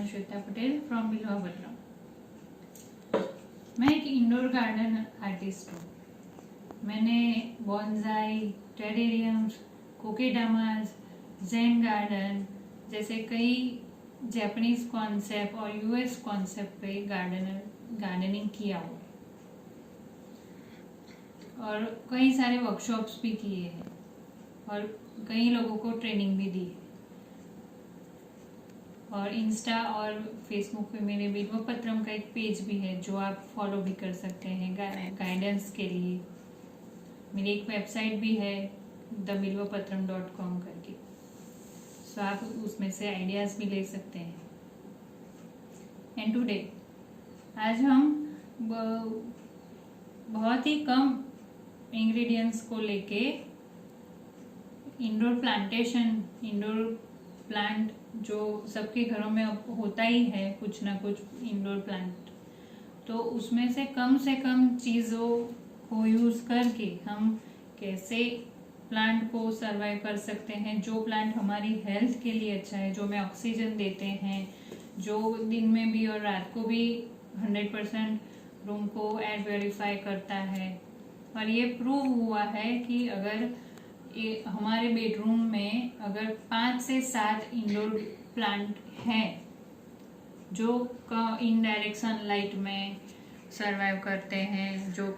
am Shweta Patel from Bilwapatram. मैं एक indoor garden artist हूँ। मैंने बॉन्साई, टेरेरियम्स, कोकेडामास, ज़ेन गार्डन जैसे कई जापानीज कॉन्सेप्ट और यूएस कॉन्सेप्ट पे गार्डनिंग किया हुआ और कई सारे वर्कशॉप्स भी किए हैं और कई लोगों को ट्रेनिंग भी दी है। और इंस्टा और फेसबुक पे मेरे बिल्वपत्रम का एक पेज भी है जो आप फॉलो भी कर सकते हैं गाइडेंस के लिए। मेरी एक वेबसाइट भी है thebilwapatram.com करके, सो आप उसमें से आइडियाज़ भी ले सकते हैं। एंड टुडे आज हम बहुत ही कम इंग्रेडिएंट्स को लेके इंडोर प्लांट जो सबके घरों में अब होता ही है कुछ ना कुछ इंडोर प्लांट, तो उसमें से कम चीज़ों को यूज़ करके हम कैसे प्लांट को सरवाइव कर सकते हैं। जो प्लांट हमारी हेल्थ के लिए अच्छा है, जो हमें ऑक्सीजन देते हैं, जो दिन में भी और रात को भी 100% रूम को एयर प्योरीफाई करता है। और ये प्रूव हुआ है कि अगर हमारे बेडरूम में अगर 5 से 7 इंडोर प्लांट हैं जो इनडायरेक्ट सनलाइट में सरवाइव करते हैं, जो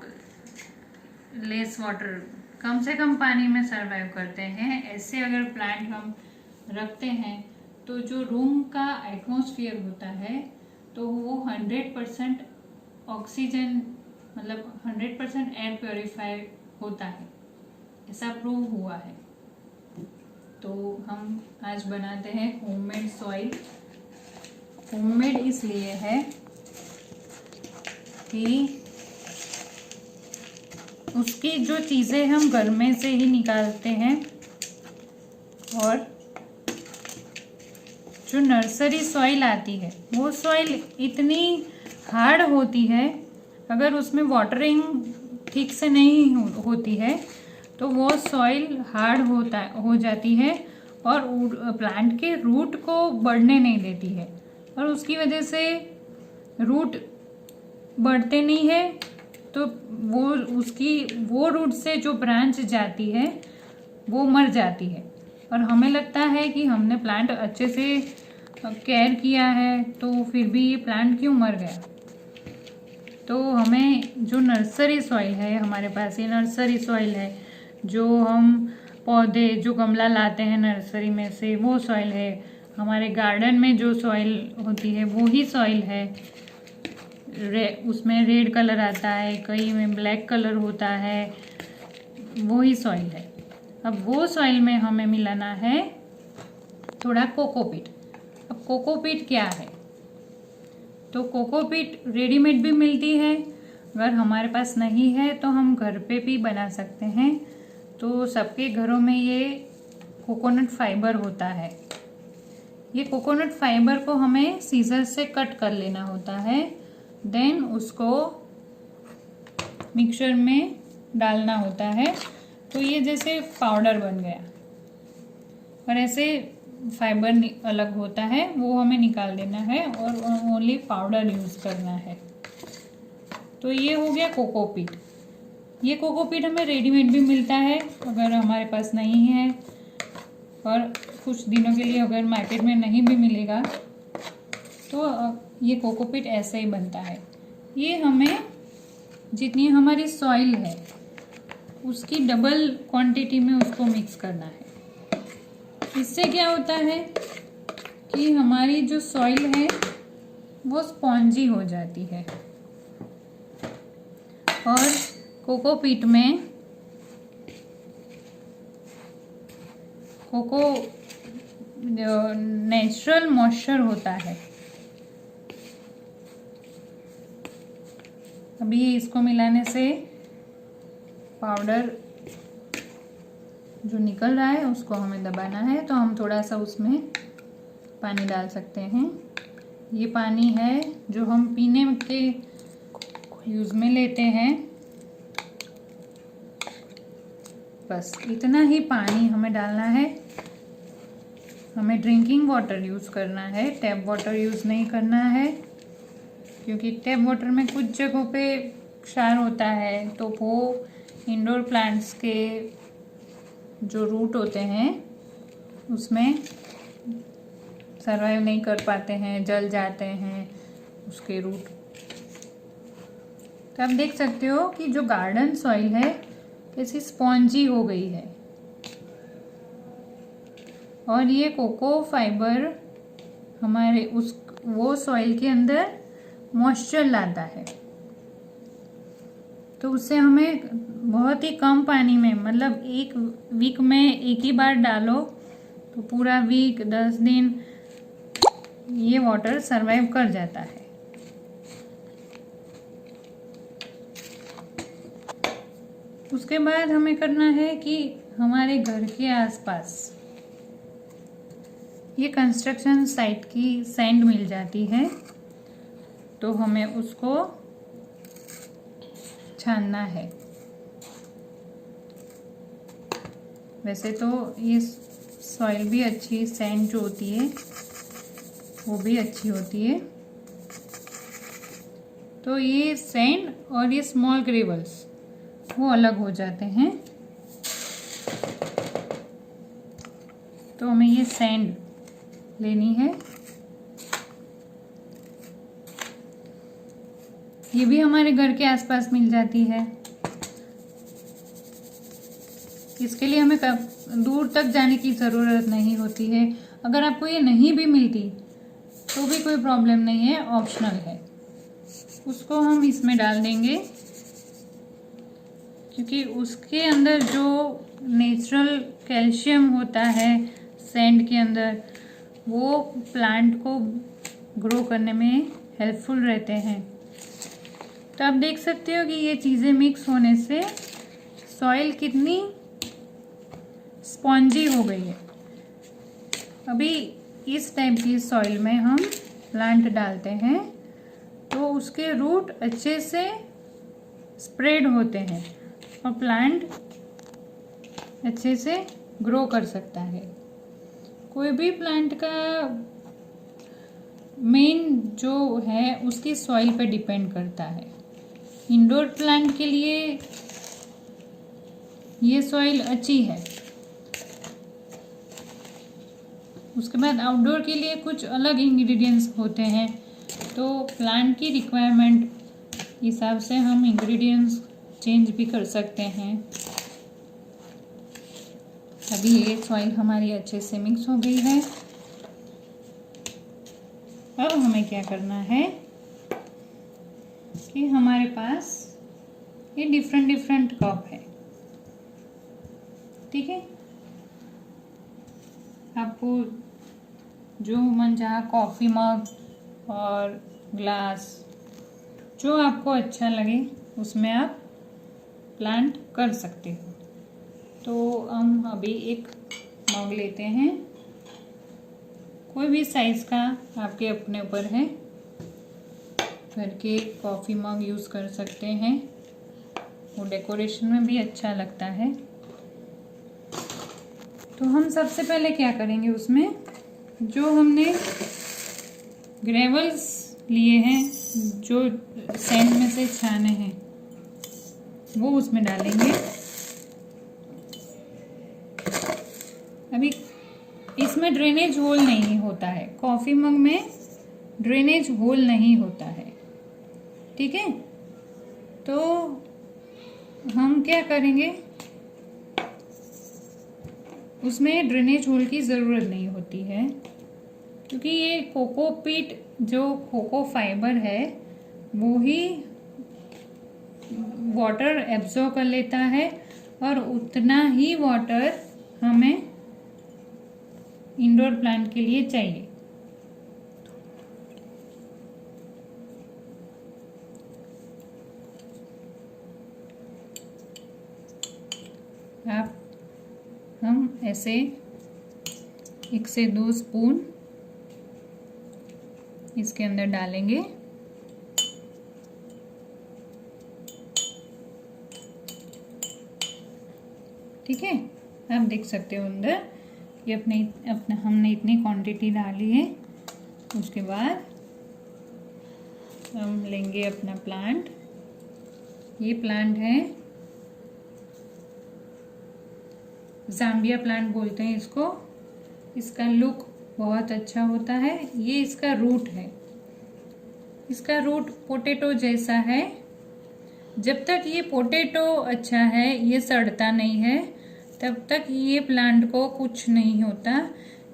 लेस वाटर कम से कम पानी में सरवाइव करते हैं, ऐसे अगर प्लांट हम रखते हैं तो जो रूम का एटमॉस्फेयर होता है तो वो 100% ऑक्सीजन मतलब 100% एयर प्योरीफाई होता है, ऐसा प्रूव हुआ है। तो हम आज बनाते हैं होममेड सॉइल। होममेड इसलिए है कि उसकी जो चीज़ें हम घर में से ही निकालते हैं और जो नर्सरी सॉइल आती है वो सॉइल इतनी हार्ड होती है, अगर उसमें वाटरिंग ठीक से नहीं होती है तो वो सॉइल हार्ड हो जाती है और प्लांट के रूट को बढ़ने नहीं देती है और उसकी वजह से रूट बढ़ते नहीं है, तो वो रूट से जो ब्रांच जाती है वो मर जाती है। और हमें लगता है कि हमने प्लांट अच्छे से केयर किया है तो फिर भी ये प्लांट क्यों मर गया। तो हमें जो नर्सरी सॉइल है, हमारे पास ये नर्सरी सॉइल है, जो हम पौधे जो गमला लाते हैं नर्सरी में से वो सॉइल है, हमारे गार्डन में जो सॉइल होती है वो ही सॉइल है। उसमें रेड कलर आता है, कई में ब्लैक कलर होता है, वो ही सॉइल है। अब वो सॉइल में हमें मिलाना है थोड़ा कोकोपीट। अब कोकोपीट क्या है? तो कोकोपीट रेडीमेड भी मिलती है, अगर हमारे पास नहीं है तो हम घर पे भी बना सकते हैं। तो सबके घरों में ये कोकोनट फाइबर होता है। ये कोकोनट फाइबर को हमें सीजर से कट कर लेना होता है, देन उसको मिक्सर में डालना होता है। तो ये जैसे पाउडर बन गया और ऐसे फाइबर अलग होता है, वो हमें निकाल देना है और ओनली पाउडर यूज़ करना है। तो ये हो गया कोकोपीट। ये कोकोपीट हमें रेडीमेड भी मिलता है, अगर हमारे पास नहीं है और कुछ दिनों के लिए अगर मार्केट में नहीं भी मिलेगा तो ये कोकोपीट ऐसे ही बनता है। ये हमें जितनी हमारी सॉइल है उसकी डबल क्वांटिटी में उसको मिक्स करना है। इससे क्या होता है कि हमारी जो सॉइल है वो स्पॉन्जी हो जाती है और कोकोपीट में नेचुरल मॉइस्चर होता है। अभी इसको मिलाने से पाउडर जो निकल रहा है उसको हमें दबाना है, तो हम थोड़ा सा उसमें पानी डाल सकते हैं। ये पानी है जो हम पीने के यूज़ में लेते हैं। बस इतना ही पानी हमें डालना है हमें ड्रिंकिंग वाटर यूज़ करना है, टैप वाटर यूज़ नहीं करना है, क्योंकि टैप वाटर में कुछ जगहों पे क्षार होता है, तो वो इंडोर प्लांट्स के जो रूट होते हैं उसमें सर्वाइव नहीं कर पाते हैं, जल जाते हैं उसके रूट। तो आप देख सकते हो कि जो गार्डन सॉइल है कैसी स्पॉन्जी हो गई है, और ये कोको फाइबर हमारे वो सॉइल के अंदर मॉइस्चर लाता है। तो उससे हमें बहुत ही कम पानी में, मतलब एक वीक में एक ही बार डालो तो पूरा वीक 10 दिन ये वाटर सरवाइव कर जाता है। उसके बाद हमें करना है कि हमारे घर के आसपास ये कंस्ट्रक्शन साइट की सैंड मिल जाती है, तो हमें उसको छानना है। वैसे तो ये सॉइल भी अच्छी, सैंड जो होती है वो भी अच्छी होती है। तो ये सैंड और ये स्मॉल ग्रेवल्स वो अलग हो जाते हैं। तो हमें ये सैंड लेनी है। ये भी हमारे घर के आसपास मिल जाती है। इसके लिए हमें दूर तक जाने की ज़रूरत नहीं होती है। अगर आपको ये नहीं भी मिलती तो भी कोई प्रॉब्लम नहीं है, ऑप्शनल है। उसको हम इसमें डाल देंगे, क्योंकि उसके अंदर जो नेचुरल कैल्शियम होता है सैंड के अंदर, वो प्लांट को ग्रो करने में हेल्पफुल रहते हैं। तो आप देख सकते हो कि ये चीज़ें मिक्स होने से सॉइल कितनी स्पॉन्जी हो गई है। अभी इस टाइप की सॉइल में हम प्लांट डालते हैं तो उसके रूट अच्छे से स्प्रेड होते हैं और प्लांट अच्छे से ग्रो कर सकता है। कोई भी प्लांट का मेन जो है उसकी सॉइल पे डिपेंड करता है। इंडोर प्लांट के लिए ये सॉइल अच्छी है। उसके बाद आउटडोर के लिए कुछ अलग इंग्रेडिएंट्स होते हैं, तो प्लांट की रिक्वायरमेंट हिसाब से हम इंग्रेडिएंट्स चेंज भी कर सकते हैं। अभी ये सॉइल हमारी अच्छे से मिक्स हो गई है। अब हमें क्या करना है कि हमारे पास ये डिफरेंट कप है, ठीक है। आपको जो मन चाहा कॉफ़ी मग और ग्लास, जो आपको अच्छा लगे उसमें आप प्लांट कर सकते हो। तो हम अभी एक मग लेते हैं, कोई भी साइज़ का, आपके अपने ऊपर है। घर के कॉफ़ी मग यूज़ कर सकते हैं, वो डेकोरेशन में भी अच्छा लगता है। तो हम सबसे पहले क्या करेंगे, उसमें जो हमने ग्रेवल्स लिए हैं, जो सैंड में से छाने हैं, वो उसमें डालेंगे। अभी इसमें ड्रेनेज होल नहीं होता है, कॉफ़ी मग में ड्रेनेज होल नहीं होता है, ठीक है। तो हम क्या करेंगे, उसमें ड्रेनेज होल की ज़रूरत नहीं होती है, क्योंकि ये कोकोपीट जो कोको फाइबर है वो ही वाटर एब्जॉर्ब कर लेता है, और उतना ही वाटर हमें इंडोर प्लांट के लिए चाहिए। हम ऐसे 1 से 2 स्पून इसके अंदर डालेंगे। ठीक है, आप देख सकते हो अंदर ये अपने हमने इतनी क्वांटिटी डाली है। उसके बाद हम लेंगे अपना प्लांट। ये प्लांट है ज़ाम्बिया प्लांट बोलते हैं इसको। इसका लुक बहुत अच्छा होता है। ये इसका रूट है। इसका रूट पोटैटो जैसा है। जब तक ये पोटैटो अच्छा है, ये सड़ता नहीं है, तब तक ये प्लांट को कुछ नहीं होता।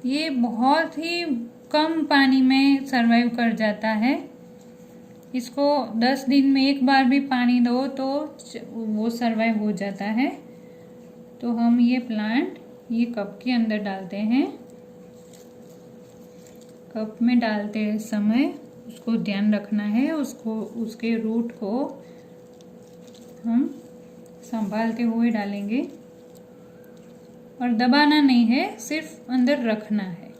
ये बहुत ही कम पानी में सरवाइव कर जाता है। इसको 10 दिन में एक बार भी पानी दो तो वो सरवाइव हो जाता है। तो हम ये प्लांट ये कप के अंदर डालते हैं। कप में डालते समय उसको ध्यान रखना है, उसके रूट को हम संभालते हुए डालेंगे और दबाना नहीं है, सिर्फ अंदर रखना है।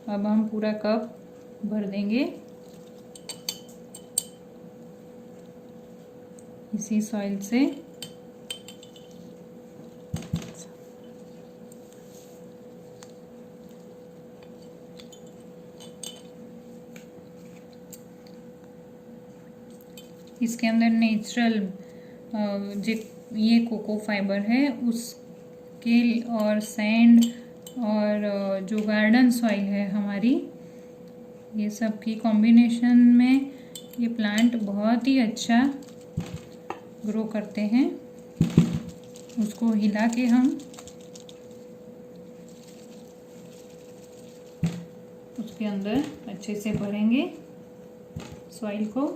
अब हम पूरा कप भर देंगे इसी सॉइल से। इसके अंदर नेचुरल ये कोको फाइबर है, उसके और सैंड और जो गार्डन सॉइल है हमारी, ये सब की कॉम्बिनेशन में ये प्लांट बहुत ही अच्छा ग्रो करते हैं। उसको हिला के हम उसके अंदर अच्छे से भरेंगे सॉइल को।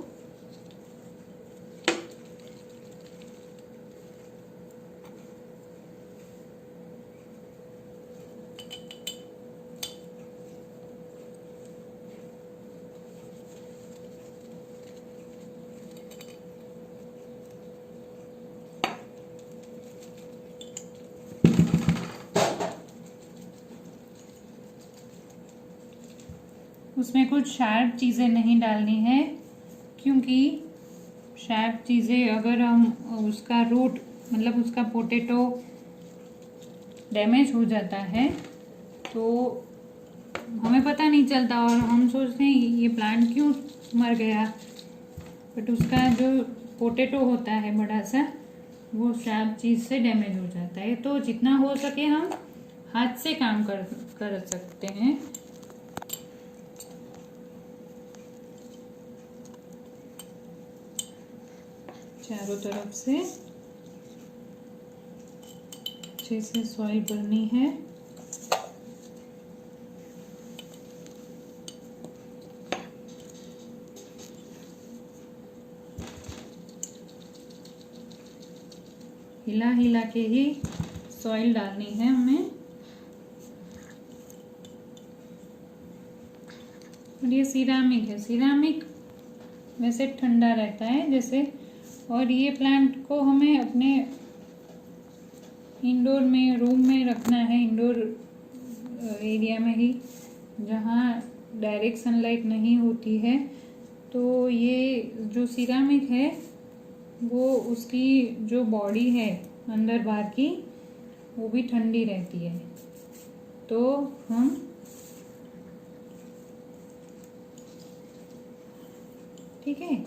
उसमें कुछ शार्प चीज़ें नहीं डालनी है, क्योंकि शार्प चीज़ें अगर हम उसका रूट मतलब उसका पोटैटो डैमेज हो जाता है तो हमें पता नहीं चलता और हम सोचते हैं ये प्लांट क्यों मर गया, बट उसका जो पोटैटो होता है बड़ा सा, वो शार्प चीज़ से डैमेज हो जाता है। तो जितना हो सके हम हाथ से काम कर सकते हैं। चारों तरफ से अच्छे से सॉइल भरनी है। हिला हिला के ही सॉइल डालनी है हमें। और ये सिरामिक है। सिरामिक वैसे ठंडा रहता है जैसे, और ये प्लांट को हमें अपने इंडोर में रूम में रखना है, इंडोर एरिया में ही, जहाँ डायरेक्ट सनलाइट नहीं होती है। तो ये जो सिरामिक है वो उसकी जो बॉडी है अंदर बाहर की, वो भी ठंडी रहती है। तो हम ठीक है,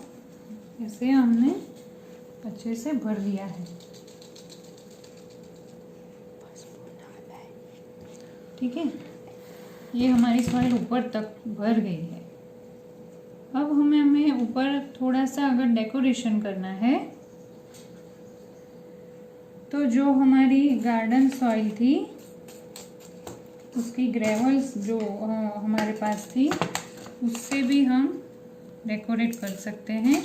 ऐसे हमने अच्छे से भर दिया है। ठीक है, ये हमारी सॉइल ऊपर तक भर गई है। अब हमें ऊपर थोड़ा सा अगर डेकोरेशन करना है तो जो हमारी गार्डन सॉइल थी उसकी ग्रेवल्स जो हमारे पास थी उससे भी हम डेकोरेट कर सकते हैं।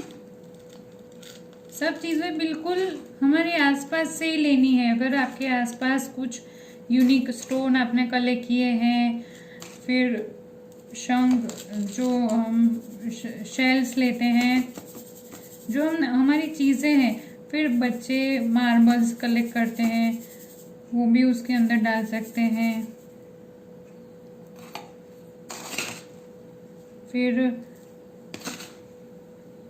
सब चीज़ें बिल्कुल हमारे आसपास से ही लेनी है। अगर आपके आसपास कुछ यूनिक स्टोन आपने कलेक्ट किए हैं, फिर शंख जो हम शेल्स लेते हैं, जो हमारी चीज़ें हैं, फिर बच्चे मार्बल्स कलेक्ट करते हैं, वो भी उसके अंदर डाल सकते हैं। फिर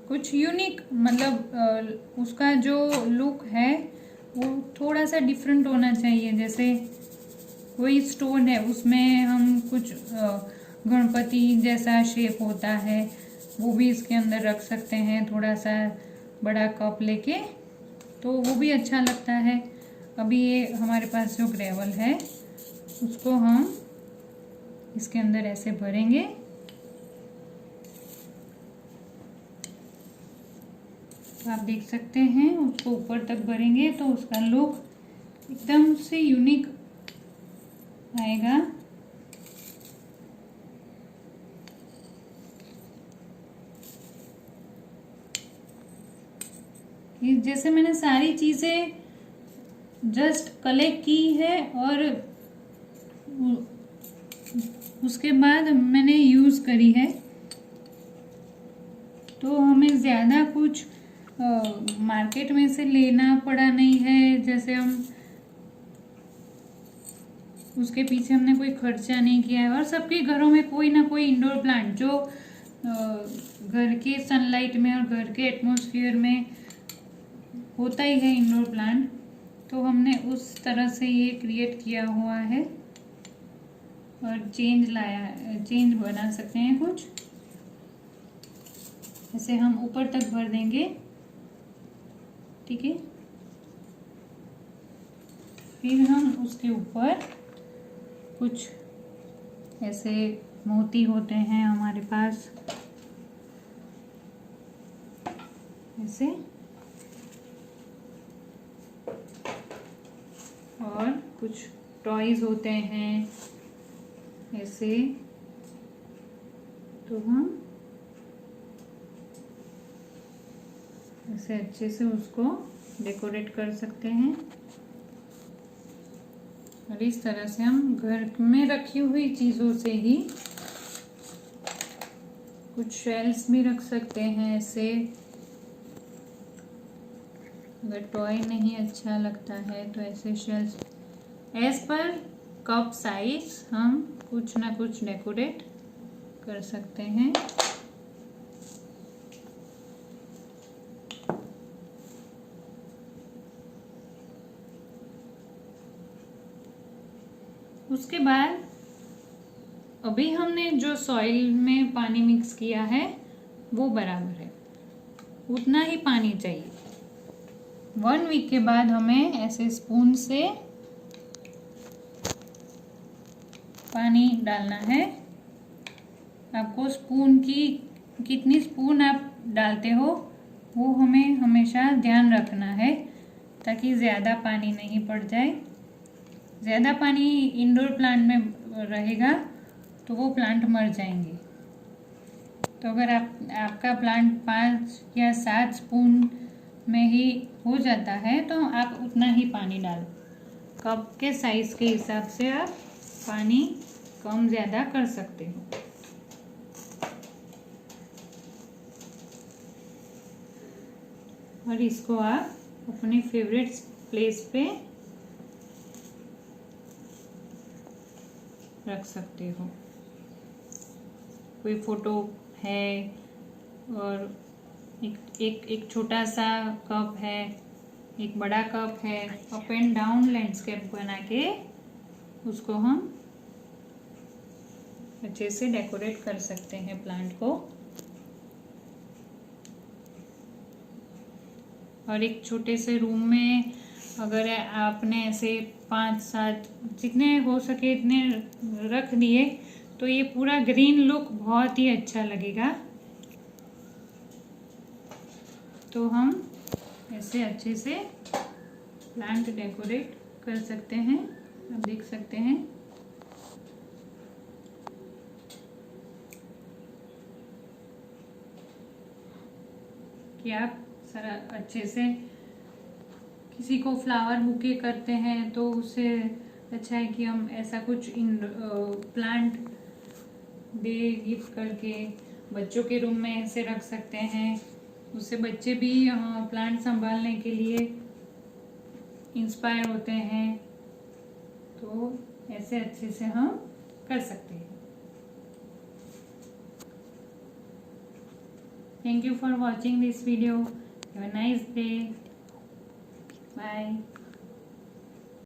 कुछ यूनिक मतलब उसका जो लुक है वो थोड़ा सा डिफरेंट होना चाहिए। जैसे कोई स्टोन है उसमें हम कुछ गणपति जैसा शेप होता है, वो भी इसके अंदर रख सकते हैं, थोड़ा सा बड़ा कप लेके, तो वो भी अच्छा लगता है। अभी ये हमारे पास जो ग्रेवल है उसको हम इसके अंदर ऐसे भरेंगे। तो आप देख सकते हैं उसको ऊपर तक भरेंगे तो उसका लुक एकदम से यूनिक आएगा। जैसे मैंने सारी चीजें जस्ट कलेक्ट की है और उसके बाद मैंने यूज करी है, तो हमें ज्यादा कुछ मार्केट में से लेना पड़ा नहीं है। जैसे हम उसके पीछे हमने कोई खर्चा नहीं किया है। और सबके घरों में कोई ना कोई इंडोर प्लांट जो घर के सनलाइट में और घर के एटमॉस्फेयर में होता ही है इंडोर प्लांट, तो हमने उस तरह से ये क्रिएट किया हुआ है और चेंज बना सकते हैं कुछ। ऐसे हम ऊपर तक भर देंगे, ठीक है। फिर हम उसके ऊपर कुछ ऐसे मोती होते हैं हमारे पास, ऐसे, और कुछ टॉयज होते हैं ऐसे, तो हम ऐसे अच्छे से उसको डेकोरेट कर सकते हैं। और इस तरह से हम घर में रखी हुई चीज़ों से ही कुछ शेल्स भी रख सकते हैं ऐसे। अगर टॉय नहीं अच्छा लगता है तो ऐसे shells as per cup size हम कुछ ना कुछ डेकोरेट कर सकते हैं। उसके बाद अभी हमने जो सॉइल में पानी मिक्स किया है वो बराबर है, उतना ही पानी चाहिए। 1 वीक के बाद हमें ऐसे स्पून से पानी डालना है। आपको स्पून की कितनी स्पून आप डालते हो वो हमें हमेशा ध्यान रखना है, ताकि ज़्यादा पानी नहीं पड़ जाए। ज़्यादा पानी इंडोर प्लांट में रहेगा तो वो प्लांट मर जाएंगे। तो अगर आपका प्लांट 5 या 7 स्पून में ही हो जाता है तो आप उतना ही पानी डालो। कप के साइज़ के हिसाब से आप पानी कम ज़्यादा कर सकते हो। और इसको आप अपने फेवरेट प्लेस पे रख सकते हो। कोई फोटो है और एक छोटा सा कप है, एक बड़ा कप है, अप एंड डाउन लैंडस्केप बना के उसको हम अच्छे से डेकोरेट कर सकते हैं प्लांट को। और एक छोटे से रूम में अगर आपने ऐसे 5-7 जितने हो सके इतने रख दिए तो ये पूरा ग्रीन लुक बहुत ही अच्छा लगेगा। तो हम ऐसे अच्छे से प्लांट डेकोरेट कर सकते हैं। आप देख सकते हैं कि आप सारा अच्छे से, किसी को फ्लावर बुके करते हैं तो उससे अच्छा है कि हम ऐसा कुछ प्लांट दे गिफ्ट करके बच्चों के रूम में ऐसे रख सकते हैं। उससे बच्चे भी प्लांट संभालने के लिए इंस्पायर होते हैं। तो ऐसे अच्छे से हम कर सकते हैं। Thank you for watching this video. Have a nice day. Bye.